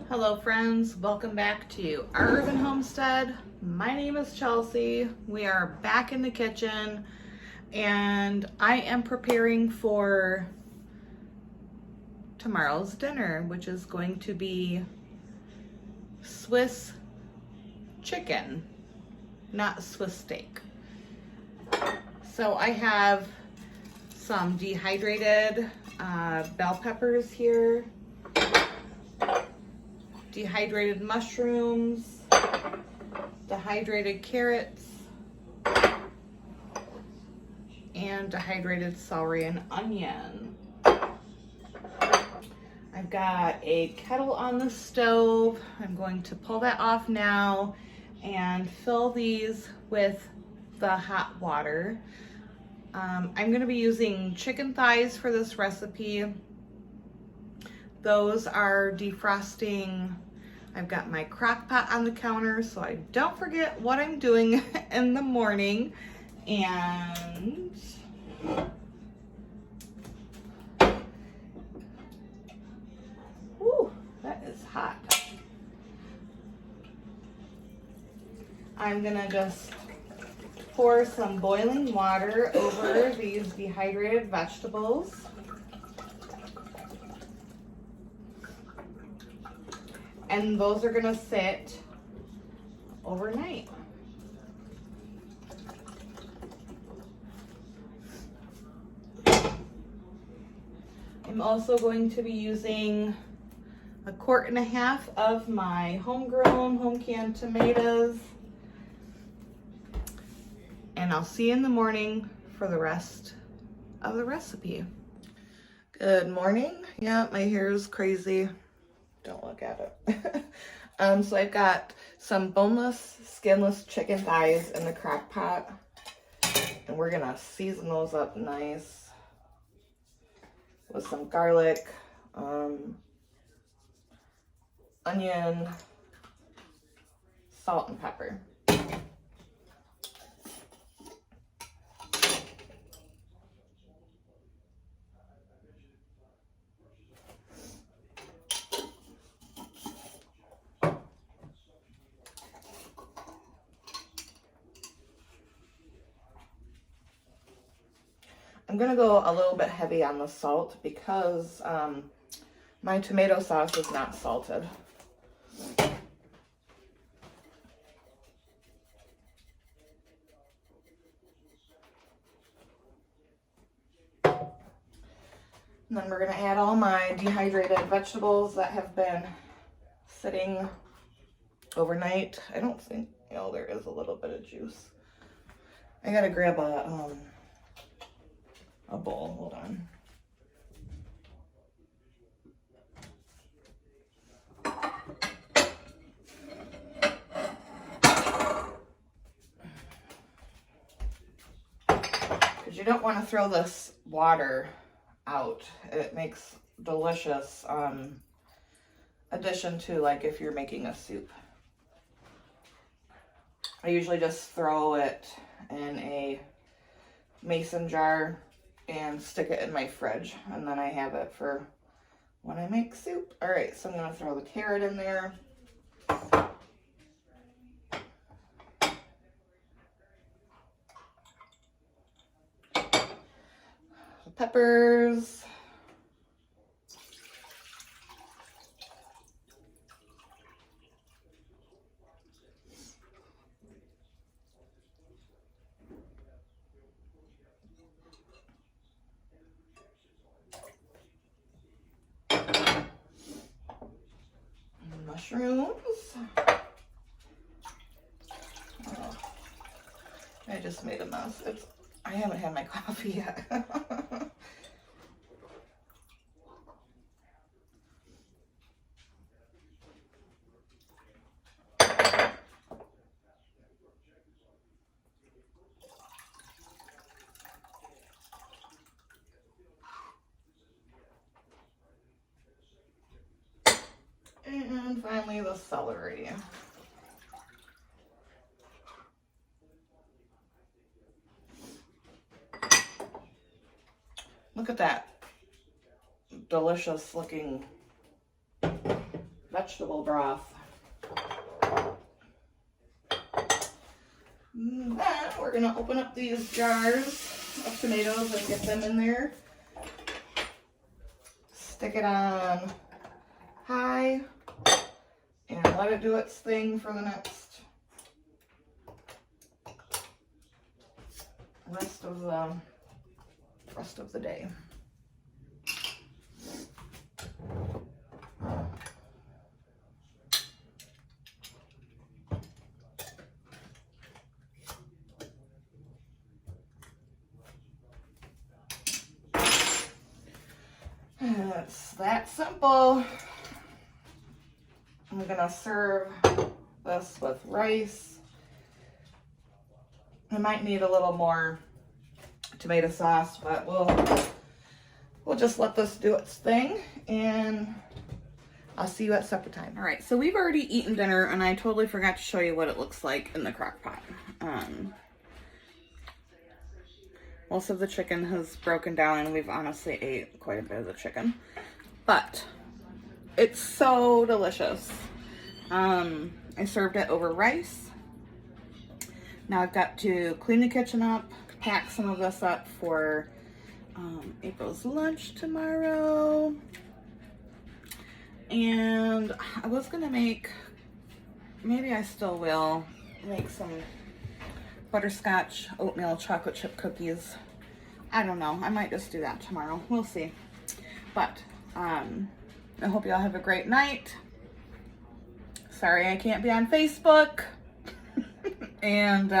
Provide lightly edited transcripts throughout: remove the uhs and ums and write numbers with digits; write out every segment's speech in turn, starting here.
Hello friends, welcome back to Our Urban Homestead. My name is Chelsea. We are back in the kitchen and I am preparing for tomorrow's dinner, which is going to be Swiss chicken, not Swiss steak. So I have some dehydrated bell peppers here, dehydrated mushrooms, dehydrated carrots, and dehydrated celery and onion. I've got a kettle on the stove. I'm going to pull that off now and fill these with the hot water. I'm going to be using chicken thighs for this recipe. Those are defrosting. I've got my crock pot on the counter so I don't forget what I'm doing in the morning. And whew, that is hot. I'm gonna just pour some boiling water over these dehydrated vegetables. And those are gonna sit overnight. I'm also going to be using 1.5 quarts of my homegrown, home canned tomatoes. And I'll see you in the morning for the rest of the recipe. Good morning. Yeah, my hair is crazy. Don't look at it. So I've got some boneless, skinless chicken thighs in the crock pot. And we're gonna season those up nice with some garlic, onion, salt, and pepper. I'm gonna go a little bit heavy on the salt because my tomato sauce is not salted. And then we're gonna add all my dehydrated vegetables that have been sitting overnight. I don't think, there is a little bit of juice. I gotta grab a bowl, hold on. Because you don't want to throw this water out. It makes delicious addition to, like, if you're making a soup. I usually just throw it in a mason jar and stick it in my fridge, and then I have it for when I make soup. All right, so I'm gonna throw the carrot in there. The peppers. Mushrooms. Oh, I just made a mess. I haven't had my coffee yet. And finally the celery. Look at that delicious looking vegetable broth. Then we're gonna open up these jars of tomatoes and get them in there. Stick it on high and let it do its thing for the next rest of the day. It's that simple. I'm gonna serve this with rice. I might need a little more tomato sauce, but we'll just let this do its thing, and I'll see you at supper time. All right, so we've already eaten dinner, and I totally forgot to show you what it looks like in the crock pot. Most of the chicken has broken down, and we've honestly ate quite a bit of the chicken, but it's so delicious. I served it over rice. Now I've got to clean the kitchen up, pack some of this up for April's lunch tomorrow. And I was gonna make, maybe I still will, make some butterscotch oatmeal chocolate chip cookies. I don't know. I might just do that tomorrow. We'll see. But I hope y'all have a great night. Sorry I can't be on Facebook. And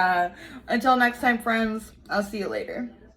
until next time, friends, I'll see you later.